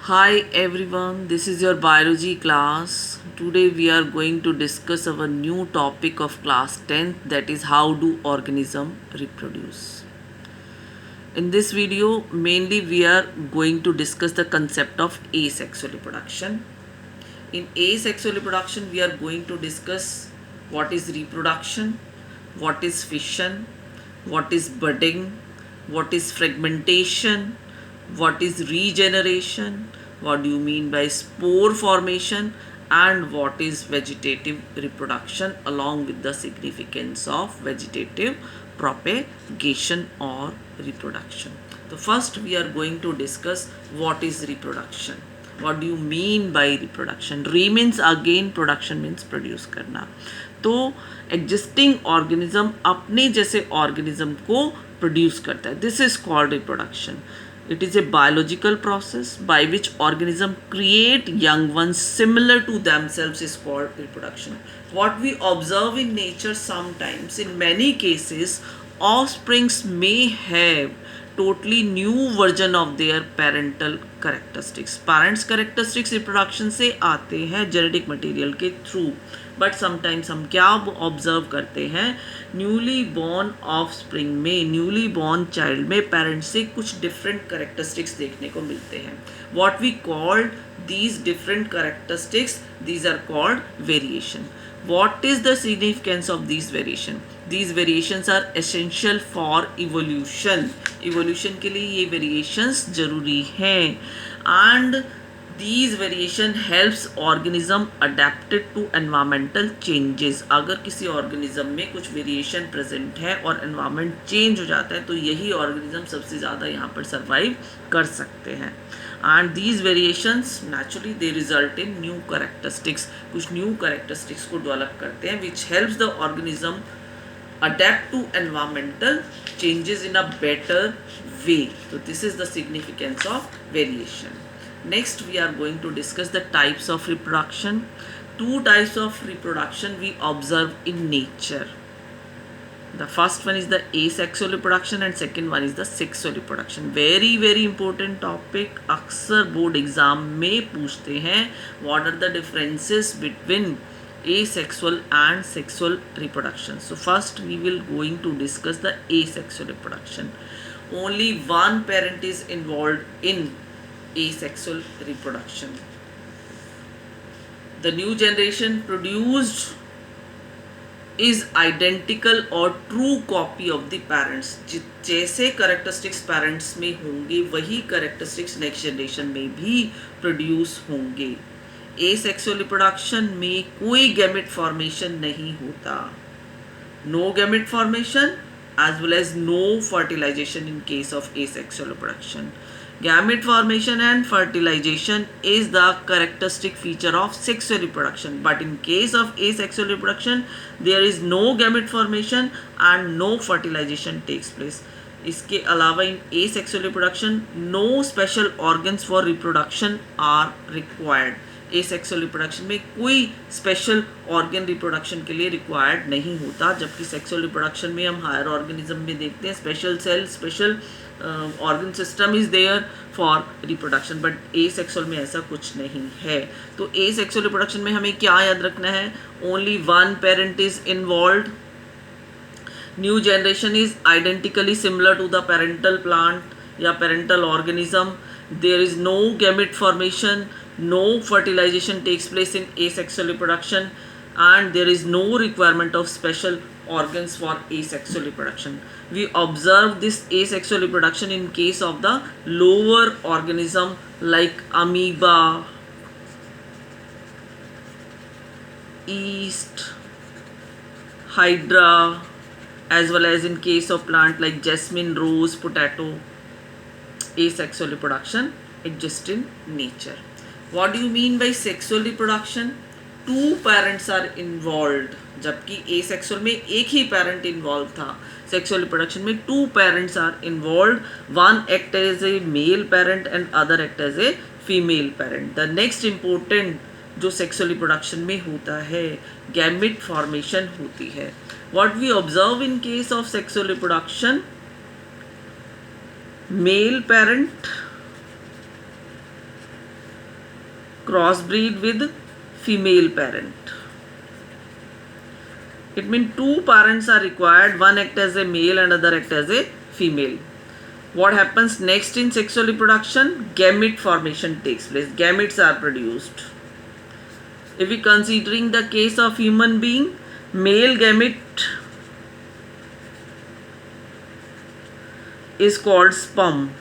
Hi everyone, this is your biology class. Today we are going to discuss our new topic of class 10th, that is how do organism reproduce. In this video mainly we are going to discuss the concept of asexual reproduction. In asexual reproduction we are going to discuss what is reproduction, what is fission, what is budding, what is fragmentation, what is regeneration, what do you mean by spore formation, and what is vegetative reproduction, along with the significance of vegetative propagation or reproduction. So first we are going to discuss what is reproduction. What do you mean by reproduction? Re means again, production means produce करना. तो existing organism अपने जैसे organism को produce करता है. This is called reproduction. It is a biological process by which organisms create young ones similar to themselves is called reproduction. What we observe in nature sometimes, in many cases, offsprings may have totally new version of their parental characteristics. Parents characteristics reproduction से आते हैं genetic material के through. But sometimes हम क्या observe करते हैं, newly born offspring में, newly born child में पेरेंट्स से कुछ डिफरेंट करेक्टरिस्टिक्स देखने को मिलते हैं. What we called these different characteristics, these are called variation. What is the significance of these variation? These variations are essential for evolution. evolution के लिए ये variations जरूरी हैं. And these variation helps organism adapted to environmental changes. अगर किसी organism में कुछ variation present है और environment change हो जाता है तो यही organism सबसे ज़्यादा यहाँ पर survive कर सकते हैं. And these variations naturally they result in new characteristics. कुछ new characteristics को develop करते हैं which helps the organism adapt to environmental changes in a better way. So this is the significance of variation. Next we are going to discuss the types of reproduction. Two types of reproduction we observe in nature. The first one is the asexual reproduction and second one is the sexual reproduction. Very important topic. अक्सर board exam में पूछते हैं what are the differences between asexual and sexual reproduction. So first we will going to discuss the asexual reproduction. Only one parent is involved in asexual reproduction. The new generation produced is identical or true copy of the parents. जैसे characteristics parents में होंगे वही characteristics next generation में भी produce होंगे. Asexual reproduction में कोई gamete formation नहीं होता. No gamete formation as well as no fertilization in case of asexual reproduction. Gamete formation and fertilization is the characteristic feature of sexual reproduction, but in case of asexual reproduction there is no gamete formation and no fertilization takes place. इसके अलावा इन asexual reproduction no special organs for reproduction are required. asexual reproduction में कोई special organ reproduction के लिए required नहीं होता, जबकि sexual reproduction में हम हायर ऑर्गेनिज्म में देखते हैं special cell, special organ system is there for reproduction, but asexual में ऐसा कुछ नहीं है. तो asexual रिप्रोडक्शन में हमें क्या याद रखना है, only one parent is involved. New generation is identically similar to the parental plant या parental organism. There is no gamete formation, no fertilization takes place in asexual reproduction, and there is no requirement of special organs for asexual reproduction. We observe this asexual reproduction in case of the lower organism like amoeba, yeast, hydra, as well as in case of plant like jasmine, rose, potato. Asexual reproduction exists in nature. What do you mean by sexual reproduction? Two parents are involved, जबकि asexual में एक ही parent involved था. Sexual reproduction में two parents are involved. One act as a male parent and other act as a female parent. The next important जो sexual reproduction में होता है gamete formation होती है. What we observe in case of sexual reproduction, male parent crossbreed with female parent. It means two parents are required, one act as a male and other act as a female. What happens next in sexual reproduction? Gamete formation takes place. Gametes are produced. If we considering the case of human being, male gamete is called sperm.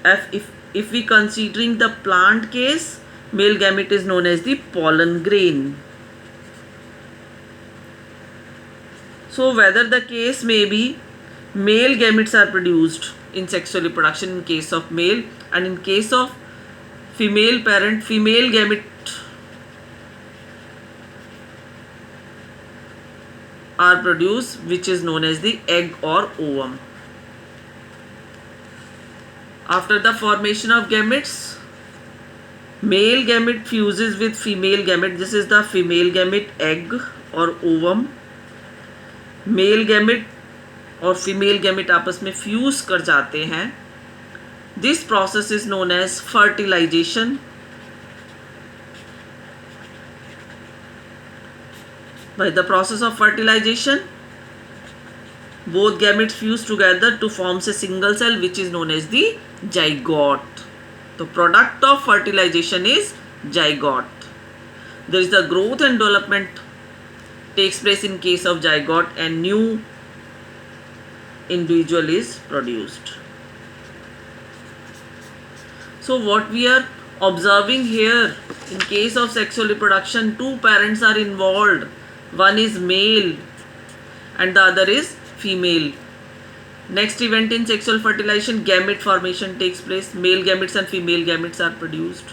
If we considering the plant case, male gamete is known as the pollen grain. So whether the case may be, male gametes are produced in sexual reproduction in case of male, and in case of female parent, female gamete are produced, which is known as the egg or ovum. After the formation of gametes, male gamete fuses with female gamete. This is the female gamete, egg or ovum. Male gamete और female gamete आपस में fuse कर जाते हैं. This process is known as fertilisation. By the process of fertilisation, both gametes fuse together to form a single cell which is known as the zygote. The product of fertilization is zygote. There is the growth and development takes place in case of zygote and new individual is produced. So what we are observing here, in case of sexual reproduction, two parents are involved. One is male and the other is female. Next event in sexual fertilization, gamete formation takes place. Male gametes and female gametes are produced.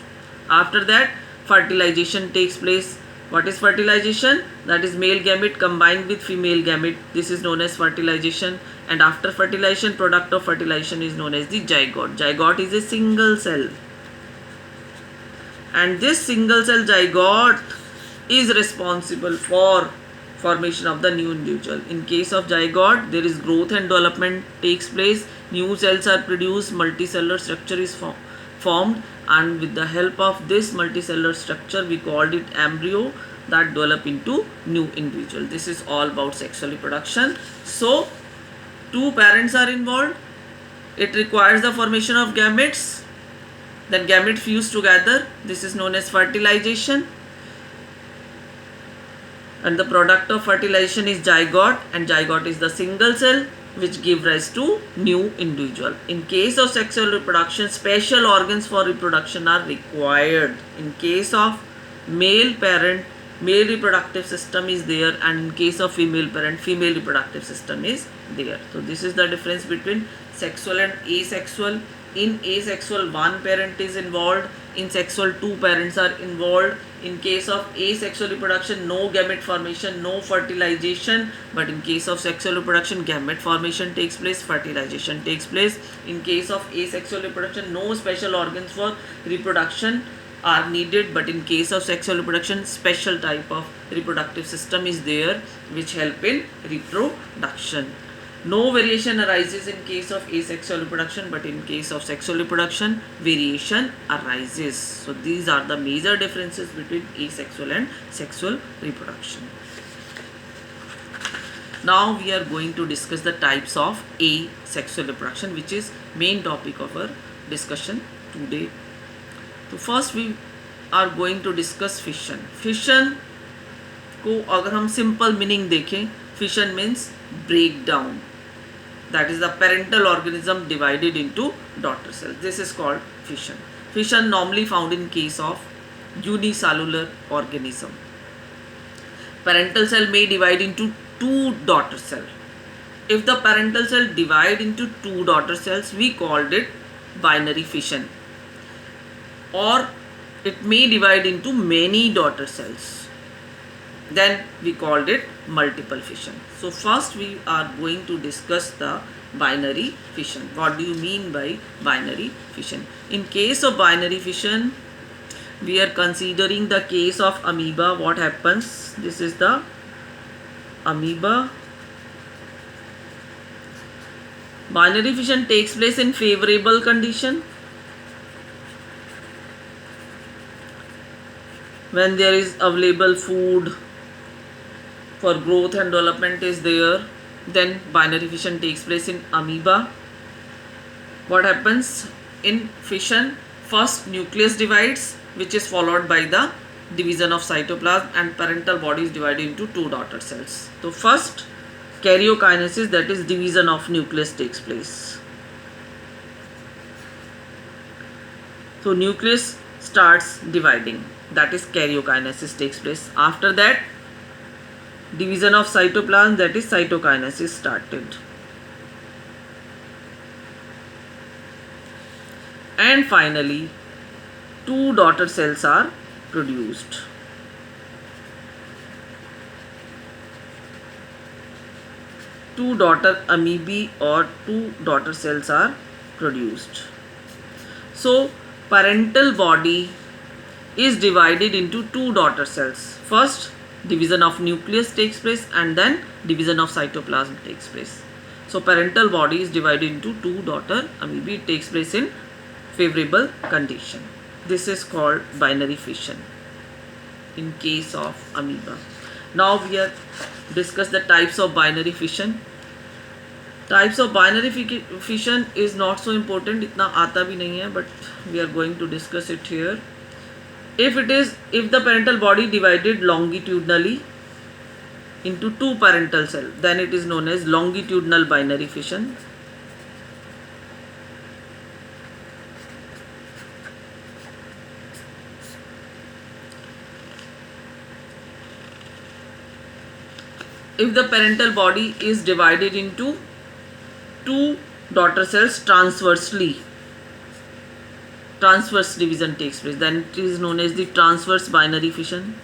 After that, fertilization takes place. What is fertilization? That is male gamete combined with female gamete. This is known as fertilization. And after fertilization, product of fertilization is known as the zygote. Zygote is a single cell. And this single cell zygote is responsible for formation of the new individual. In case of zygote, there is growth and development takes place. New cells are produced. Multicellular structure is formed. And with the help of this multicellular structure, we called it embryo, that develop into new individual. This is all about sexual reproduction. So two parents are involved. It requires the formation of gametes. Then gametes fuse together. This is known as fertilization. And the product of fertilization is zygote, and zygote is the single cell which give rise to new individual. In case of sexual reproduction, special organs for reproduction are required. In case of male parent, male reproductive system is there, and in case of female parent, female reproductive system is there. So this is the difference between sexual and asexual. In asexual, one parent is involved. In sexual, two parents are involved. In case of asexual reproduction, no gamete formation, no fertilization. But in case of sexual reproduction, gamete formation takes place, fertilization takes place. In case of asexual reproduction, no special organs for reproduction are needed. But in case of sexual reproduction, special type of reproductive system is there which help in reproduction. No variation arises in case of asexual reproduction, but in case of sexual reproduction, variation arises. So these are the major differences between asexual and sexual reproduction. Now we are going to discuss the types of asexual reproduction, which is main topic of our discussion today. So first we are going to discuss fission. Fission को अगर हम simple meaning देखें, fission means breakdown. That is the parental organism divided into daughter cells. This is called fission. Fission normally found in case of unicellular organism. Parental cell may divide into two daughter cells. If the parental cell divide into two daughter cells, we called it binary fission. Or it may divide into many daughter cells. Then we called it multiple fission. So first we are going to discuss the binary fission. What do you mean by binary fission? In case of binary fission, we are considering the case of amoeba. What happens? This is the amoeba. Binary fission takes place in favorable condition. When there is available food for growth and development is there, then binary fission takes place in amoeba. What happens in fission? First nucleus divides, which is followed by the division of cytoplasm, and parental body is divided into two daughter cells. So first karyokinesis, that is division of nucleus, takes place. So nucleus starts dividing, that is karyokinesis takes place. After that, division of cytoplasm, that is cytokinesis started. And finally, two daughter cells are produced. Two daughter amoebae or two daughter cells are produced. So parental body is divided into two daughter cells. First division of nucleus takes place and then division of cytoplasm takes place. So parental body is divided into two daughter amoebae. It takes place in favorable condition. This is called binary fission in case of amoeba. Now we have discussed the types of binary fission. Types of binary fission is not so important, itna aata bhi nahi hai, but we are going to discuss it here. If the parental body divided longitudinally into two parental cells, then it is known as longitudinal binary fission. If the parental body is divided into two daughter cells transversely, transverse division takes place, then it is known as the transverse binary fission.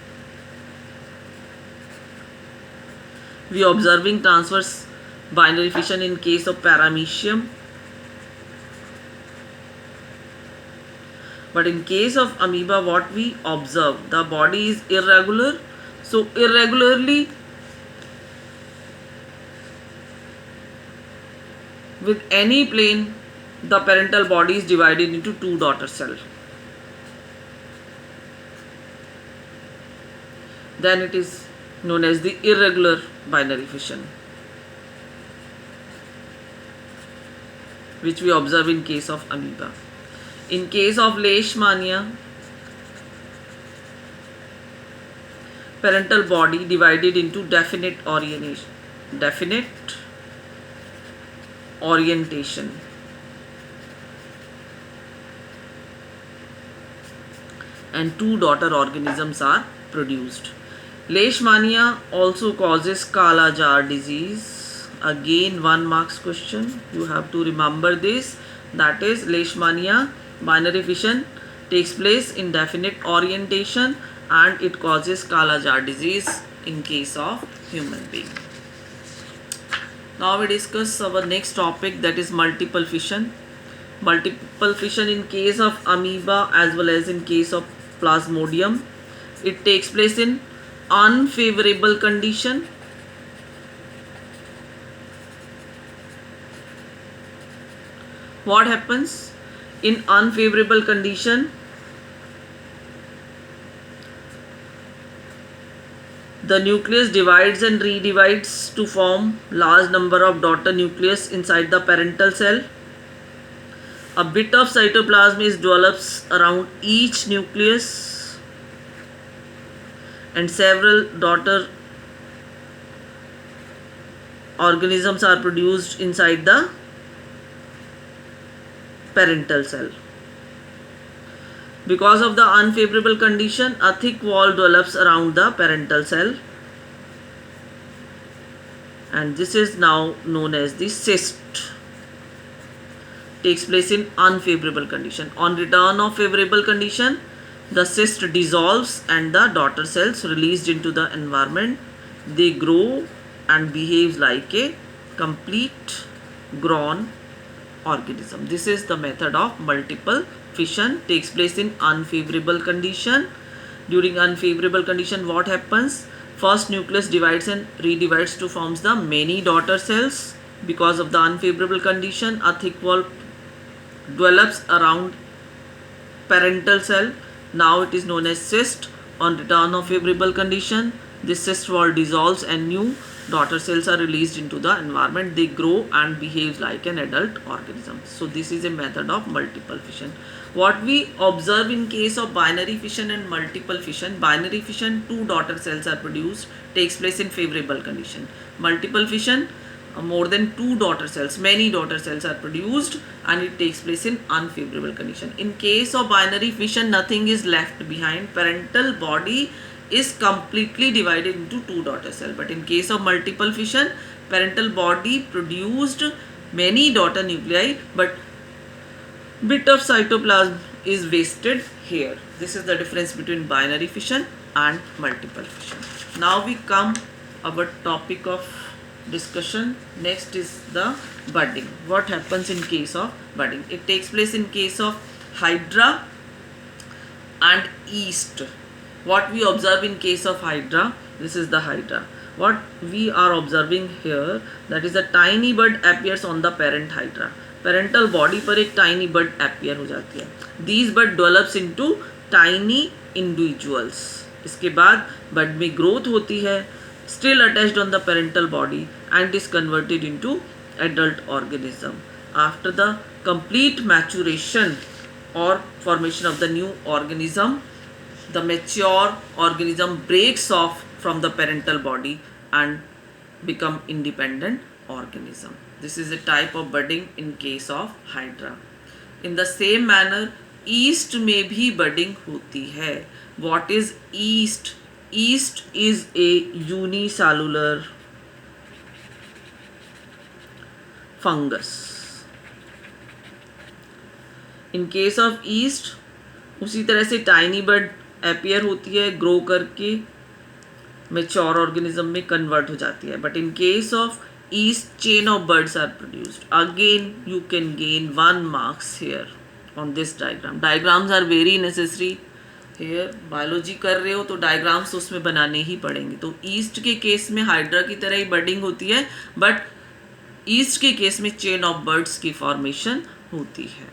We are observing transverse binary fission in case of paramecium, but in case of amoeba, what we observe, the body is irregular. So irregularly with any plane, the parental body is divided into two daughter cells. Then it is known as the irregular binary fission, which we observe in case of amoeba. In case of leishmania, parental body divided into definite orientation. And two daughter organisms are produced. Leishmania also causes Kala Jar disease. Again, 1 marks question. You have to remember this. That is, Leishmania binary fission takes place in definite orientation and it causes Kala Jar disease in case of human being. Now we discuss our next topic, that is multiple fission. Multiple fission in case of amoeba as well as in case of plasmodium. It takes place in unfavorable condition. What happens in unfavorable condition? The nucleus divides and redivides to form large number of daughter nucleus inside the parental cell. A bit of cytoplasm is develops around each nucleus and several daughter organisms are produced inside the parental cell. Because of the unfavorable condition, a thick wall develops around the parental cell, and this is now known as the cyst. Takes place in unfavorable condition. On return of favorable condition, the cyst dissolves and the daughter cells released into the environment. They grow and behave like a complete grown organism. This is the method of multiple fission. Takes place in unfavorable condition. During unfavorable condition, what happens? First nucleus divides and redivides to forms the many daughter cells. Because of the unfavorable condition, a thick wall develops around parental cell. Now it is known as cyst On return of favorable condition, this cyst wall dissolves and new daughter cells are released into the environment. They grow and behave like an adult organism. So this is a method of multiple fission. What we observe in case of binary fission and multiple fission, binary fission, 2 daughter cells are produced, takes place in favorable condition. Multiple fission, more than 2 daughter cells, many daughter cells are produced and it takes place in unfavorable condition. In case of binary fission, nothing is left behind. Parental body is completely divided into 2 daughter cells. But in case of multiple fission, parental body produced many daughter nuclei, but bit of cytoplasm is wasted here. This is the difference between binary fission and multiple fission. Now we come our topic of discussion. Next is the budding. What happens in case of budding? It takes place in case of hydra and yeast. What we observe in case of hydra, this is the hydra. What we are observing here, that is a tiny bud appears on the parent hydra. Parental body पर एक tiny bud appear हो जाती है. These bud develops into tiny individuals. इसके बाद bud में growth होती है, still attached on the parental body and is converted into adult organism. After the complete maturation और formation of the new organism, the mature organism breaks off from the parental body and become independent organism. This is a type of budding in case of hydra. In the same manner, yeast में भी budding होती है. What is yeast? Yeast is a unicellular fungus. In case of yeast, उसी तरह से tiny bud appear होती है, grow करके mature organism में convert हो जाती है. But in case of yeast, chain of buds are produced. Again you can gain 1 marks here on this diagram. Diagrams are very necessary here. Biology कर रहे हो तो डायग्राम्स उसमें बनाने ही पड़ेंगे. तो ईस्ट के केस में हाइड्रा की तरह ही बडिंग होती है, बट ईस्ट के केस में चेन ऑफ बर्ड्स की फॉर्मेशन होती है.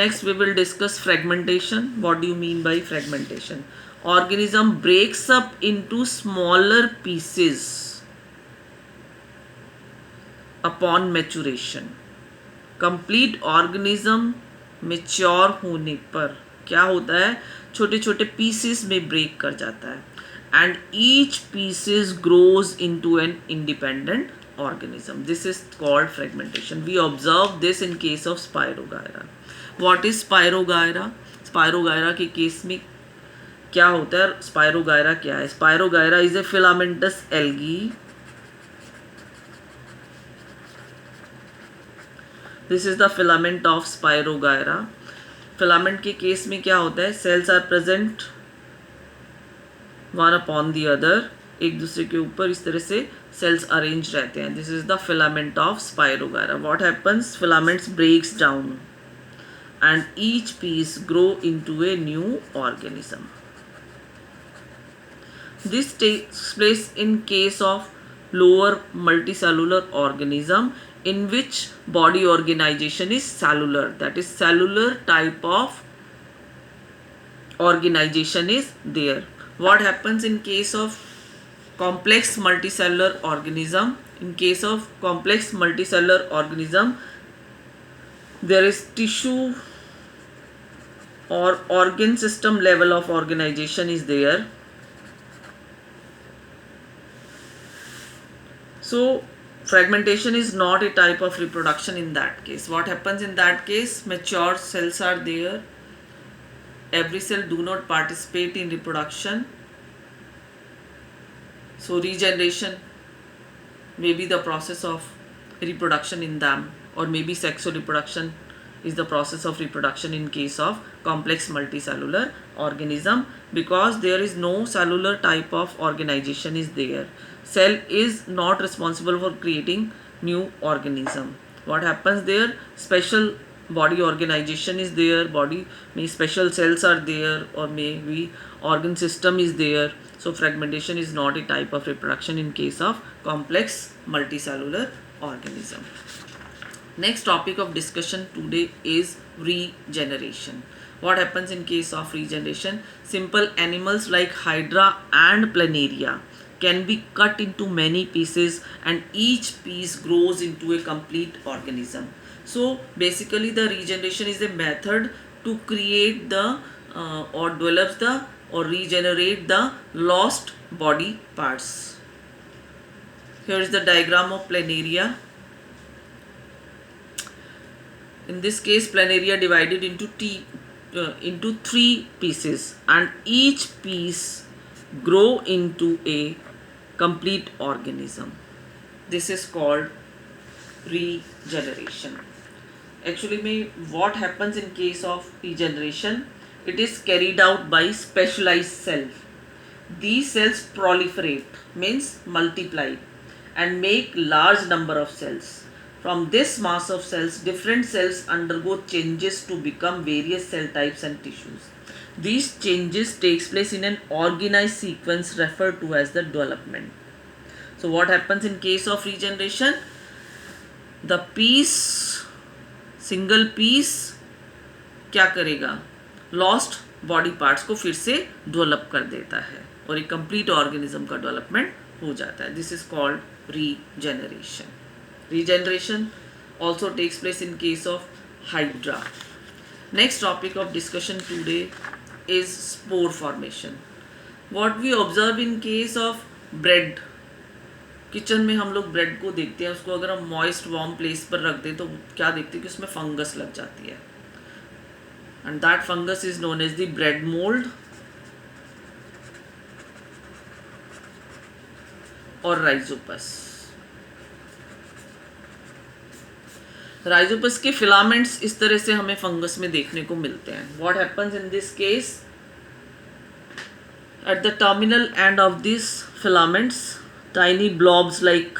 Next we will discuss fragmentation. What do you mean by fragmentation? Organism breaks up into smaller pieces upon maturation. Complete organism mature होने पर क्या होता है, छोटे छोटे pieces में break कर जाता है and each pieces grows into an independent organism. This is called fragmentation. We observe this in case of Spirogyra. What is Spirogyra? Spirogyra के केस में क्या होता है? स्पायरोगायरा क्या है? Spirogyra is a filamentous algae. This is the filament of Spirogyra. Filament के case में क्या होता है? Cells are present one upon the other, एक दूसरे के ऊपर इस तरह से सेल्स अरेंज रहते हैं. This is the filament of Spirogyra. What happens? Filaments breaks down and each piece grow into a new organism. This takes place in case of lower multicellular organism in which body organization is cellular. That is, cellular type of organization is there. What happens in case of complex multicellular organism? In case of complex multicellular organism, there is tissue or organ system level of organization is there. So fragmentation is not a type of reproduction in that case. What happens in that case? Mature cells are there. Every cell do not participate in reproduction. So regeneration may be the process of reproduction in them, or maybe sexual reproduction is the process of reproduction in case of complex multicellular organism, because there is no cellular type of organization is there. Cell is not responsible for creating new organism. What happens there? Special body organization is there, body may special cells are there, or maybe organ system is there. So fragmentation is not a type of reproduction in case of complex multicellular organism. Next topic of discussion today is regeneration. What happens in case of regeneration? Simple animals like Hydra and Planaria can be cut into many pieces, and each piece grows into a complete organism. So basically the regeneration is a method to create the or develops the or regenerate the lost body parts. Here is the diagram of Planaria. In this case, Planaria divided into three pieces, and each piece grow into a complete organism. This is called regeneration. Actually, what happens in case of regeneration? It is carried out by specialized cells. These cells proliferate, means multiply, and make large number of cells. From this mass of cells, different cells undergo changes to become various cell types and tissues. These changes takes place in an organized sequence referred to as the development. So what happens in case of regeneration? The single piece क्या करेगा? Lost body parts को फिर से develop कर देता है और एक कंप्लीट ऑर्गेनिज्म का डेवलपमेंट हो जाता है. This is called regeneration. Regeneration also takes place in case of Hydra. Next topic of discussion today is spore formation. What we observe in case of bread. Kitchen में हम लोग bread को देखते हैं, उसको अगर हम मॉइस्ट वार्म प्लेस पर रख दें तो क्या देखते हैं कि उसमें फंगस लग जाती है, and that fungus is known as the bread mould और राइजोपस. राइजोपस के फिलामेंट्स इस तरह से हमें फंगस में देखने को मिलते हैं. What happens in this case? At the terminal end of this filaments tiny blobs like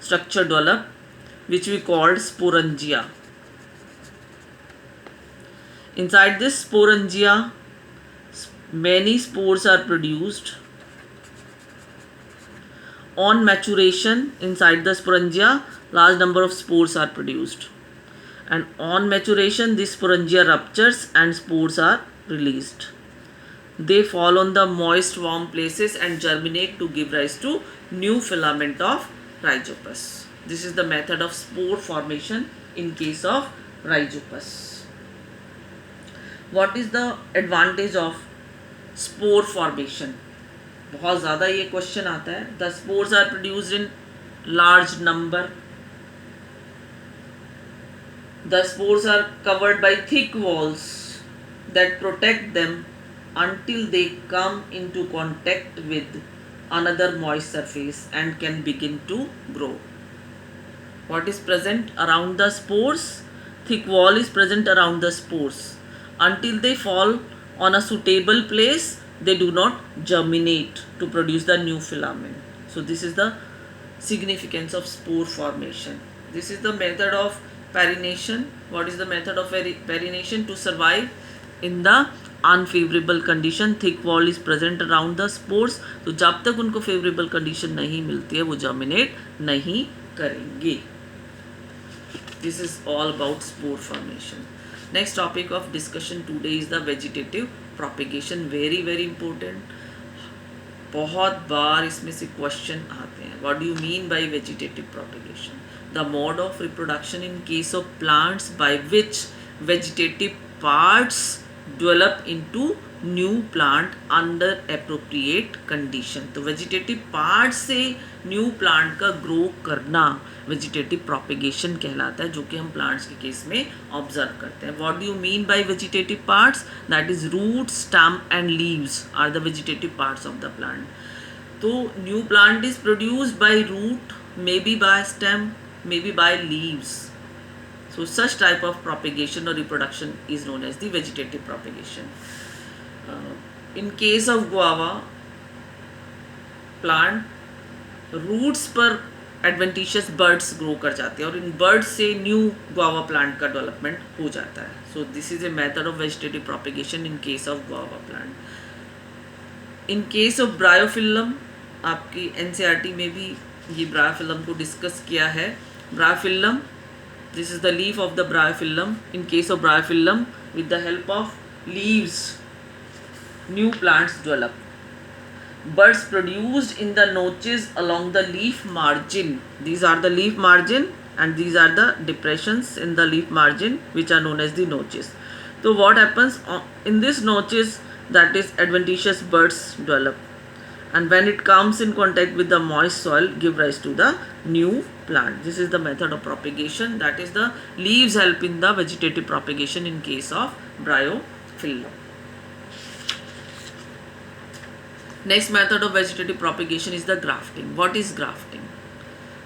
structure develop which we called sporangia. Inside this sporangia many spores are produced. On maturation inside the sporangia large number of spores are produced, and on maturation this sporangia ruptures and spores are released. They fall on the moist warm places and germinate to give rise to new filament of rhizopus. This is the method of spore formation in case of rhizopus. What is the advantage of spore formation? बहुत ज़्यादा ये question आता है. The spores are produced in large number. The spores are covered by thick walls that protect them until they come into contact with another moist surface and can begin to grow. What is present around the spores? Thick wall is present around the spores. Until they fall on a suitable place, they do not germinate to produce the new filament. So this is the significance of spore formation. This is the method of perennation. What is the method of perennation? To survive in the unfavourable condition. Thick wall is present around the spores. तो जब तक उनको favourable condition नहीं मिलती है वो germinate नहीं करेंगे. This is all about spore formation. Next topic of discussion today is the vegetative propagation. Very very important. बहुत बार इसमें से क्वेश्चन आते हैं. What do you mean by vegetative propagation? The mode of reproduction in case of plants by which vegetative parts develop into new plant under appropriate condition. तो vegetative part से new plant का grow करना vegetative propagation कहलाता है, जो कि हम plants के केस में ऑब्जर्व करते हैं. What do you mean by vegetative parts? That is root, stem and leaves are the vegetative parts of the plant. तो new plant is produced by root, may be by stem, may be by leaves. So such type of propagation or reproduction is known as the vegetative propagation. In case of guava plant, roots पर adventitious buds grow कर जाते हैं और इन buds से new guava plant का development हो जाता है. So this is a method of vegetative propagation in case of guava plant. In case of bryophyllum, आपकी NCERT में भी ये bryophyllum को डिस्कस किया है. Bryophyllum, this is the leaf of the bryophyllum. In case of bryophyllum, with the help of leaves, new plants develop. Buds produced in the notches along the leaf margin. These are the leaf margin and these are the depressions in the leaf margin which are known as the notches. So what happens in these notches, that is adventitious buds develop, and when it comes in contact with the moist soil give rise to the new plant. This is the method of propagation, that is the leaves help in the vegetative propagation in case of bryophyllum. Next method of vegetative propagation is the grafting. What is grafting?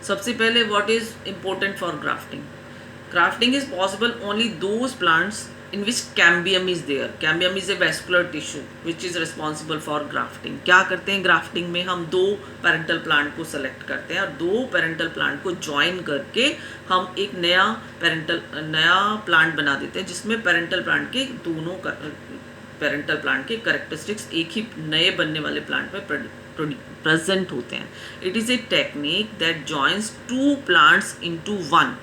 सबसे पहले what is important for grafting? Grafting is possible only those plants in which cambium is there. Cambium is a vascular tissue which is responsible for grafting. क्या करते हैं grafting में? हम दो parental plant को select करते हैं और दो parental plant को join करके हम एक नया plant बना देते हैं जिसमें parental plant के दोनों पेरेंटल प्लांट के कैरेक्टरिस्टिक्स एक ही नए बनने वाले प्लांट में प्रेजेंट होते हैं. It is a technique that joins two plants into one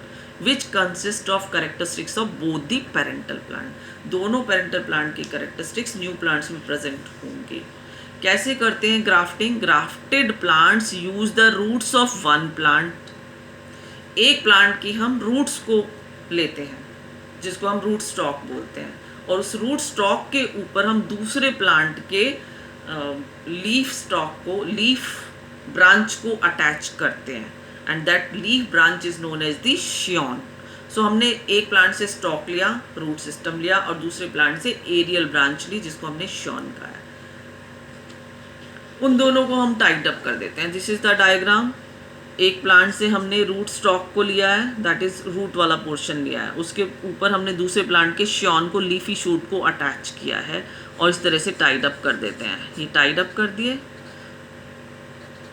which consist of characteristics of both the parental plant. दोनों पेरेंटल प्लांट के कैरेक्टरिस्टिक्स न्यू प्लांट्स में प्रेजेंट होंगे. कैसे करते हैं grafting? Grafted plants use the roots of one plant. एक plant की हम रूट्स को लेते हैं जिसको हम रूट स्टॉक बोलते हैं और उस रूट स्टॉक के ऊपर हम दूसरे प्लांट के लीफ स्टॉक को, लीफ ब्रांच को अटैच करते हैं and that leaf branch is known as the scion. So हमने एक प्लांट से स्टॉक लिया, रूट सिस्टम लिया और दूसरे प्लांट से एरियल ब्रांच ली जिसको हमने शियोन कहा है. उन दोनों को हम टाइड अप कर देते हैं. This is the diagram. एक प्लांट से हमने रूट स्टॉक को लिया है, दैट इज रूट वाला पोर्शन लिया है, उसके ऊपर हमने दूसरे प्लांट के शियोन को, लीफी शूट को अटैच किया है और इस तरह से टाइड अप कर देते हैं. ये टाइड अप कर दिए.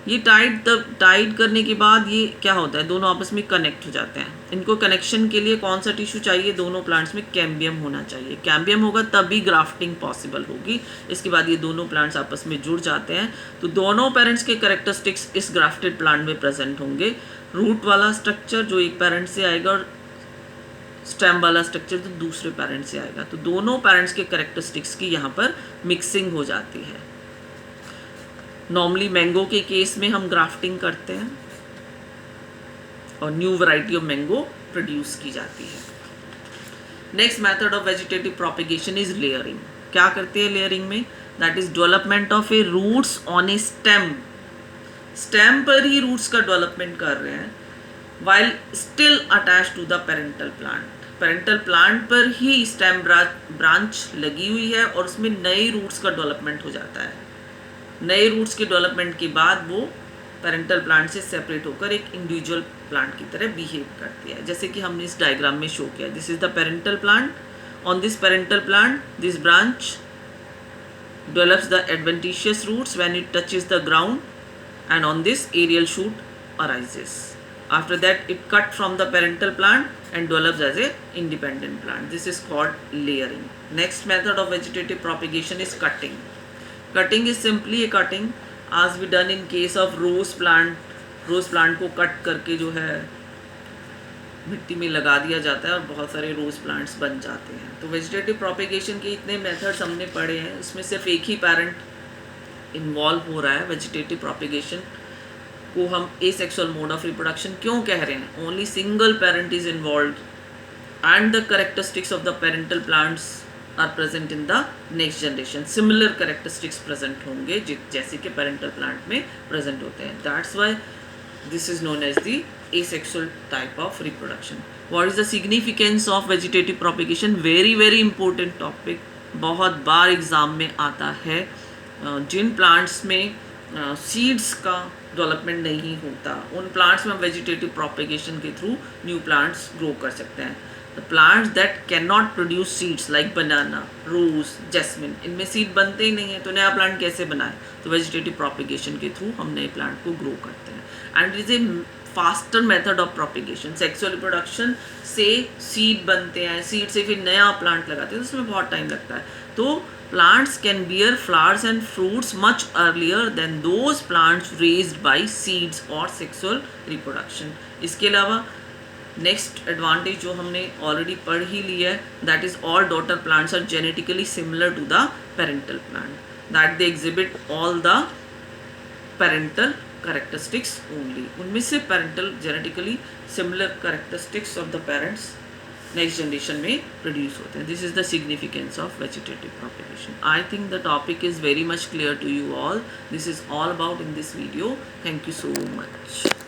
ये टाइड करने के बाद ये क्या होता है, दोनों आपस में कनेक्ट हो जाते हैं. इनको कनेक्शन के लिए कौन सा टिश्यू चाहिए? दोनों प्लांट्स में कैम्बियम होना चाहिए. कैम्बियम होगा तभी ग्राफ्टिंग पॉसिबल होगी. इसके बाद ये दोनों प्लांट्स आपस में जुड़ जाते हैं तो दोनों पेरेंट्स के कैरेक्टरिस्टिक्स इस ग्राफ्टेड प्लांट में प्रेजेंट होंगे. रूट वाला स्ट्रक्चर जो एक पेरेंट से आएगा और स्टेम वाला स्ट्रक्चर तो दूसरे पेरेंट से आएगा. तो दोनों पेरेंट्स के कैरेक्टरिस्टिक्स की यहाँ पर मिक्सिंग हो जाती है. नॉर्मली मैंगो के केस में हम ग्राफ्टिंग करते हैं और new variety of mango produce की जाती है. Next method of vegetative propagation is layering. क्या करते हैं लेयरिंग में? That is development of a roots on a stem. Stem पर ही रूट्स का डेवलपमेंट कर रहे हैं while still attach to the parental plant. Parental plant पर ही स्टेम ब्रांच लगी हुई है और उसमें नए रूट्स का डेवलपमेंट हो जाता है. नए रूट्स के डेवलपमेंट के बाद वो पेरेंटल प्लांट से सेपरेट होकर एक इंडिविजुअल प्लांट की तरह बिहेव करती है, जैसे कि हमने इस डायग्राम में शो किया. This is the parental plant. On this parental plant this branch develops the adventitious roots when it touches the ground and on this aerial shoot arises. After that it cut from the parental plant and develops as a independent plant. This is called layering. Next method of vegetative propagation is cutting. Cutting is simply a cutting as we done in case of rose plant. Rose plant को cut करके जो है मिट्टी में लगा दिया जाता है और बहुत सारे रोज प्लांट्स बन जाते हैं. तो वेजिटेटिव प्रोपेगेशन के इतने मेथड्स हमने पढ़े हैं, इसमें सिर्फ एक ही पेरेंट इन्वॉल्व हो रहा है. वेजिटेटिव प्रोपेगेशन को हम एसेक्सुअल मोड ऑफ रिप्रोडक्शन क्यों कह रहे हैं? Only single parent is involve and the characteristics of the parental plants are present in the next generation. Similar characteristics present होंगे जैसे कि पेरेंटल प्लांट में प्रेजेंट होते हैं. That's why this is known as the asexual type of reproduction. What is the significance of vegetative propagation? very important topic. बहुत बार exam में आता है. जिन प्लांट्स में सीड्स का डेवलपमेंट नहीं होता उन प्लांट्स में हम वेजिटेटिव प्रोपेगेशन के थ्रू न्यू प्लांट्स ग्रो कर सकते हैं. The plants that can not produce seeds like banana, rose, jasmine, इनमें सीड बनते ही नहीं है तो नया प्लांट कैसे बनाए? तो वेजिटेटिव प्रोपेगेशन के थ्रू हम नए प्लांट को ग्रो करते हैं. And it is A faster method of propagation. Sexual reproduction से सीड बनते हैं, सीड से फिर नया प्लांट लगाते हैं तो उसमें बहुत टाइम लगता है. तो plants can bear flowers and fruits much earlier than those plants raised by seeds or sexual reproduction. इसके अलावा नेक्स्ट एडवांटेज जो हमने ऑलरेडी पढ़ ही लिया है, that is all daughter plants are genetically similar to the parental plant, that they exhibit all the parental characteristics only. उनमें से parental genetically similar characteristics of the parents next generation में produce होते हैं। This is the significance of vegetative propagation. I think the topic is very much clear to you all. This is all about in this video. Thank you so much.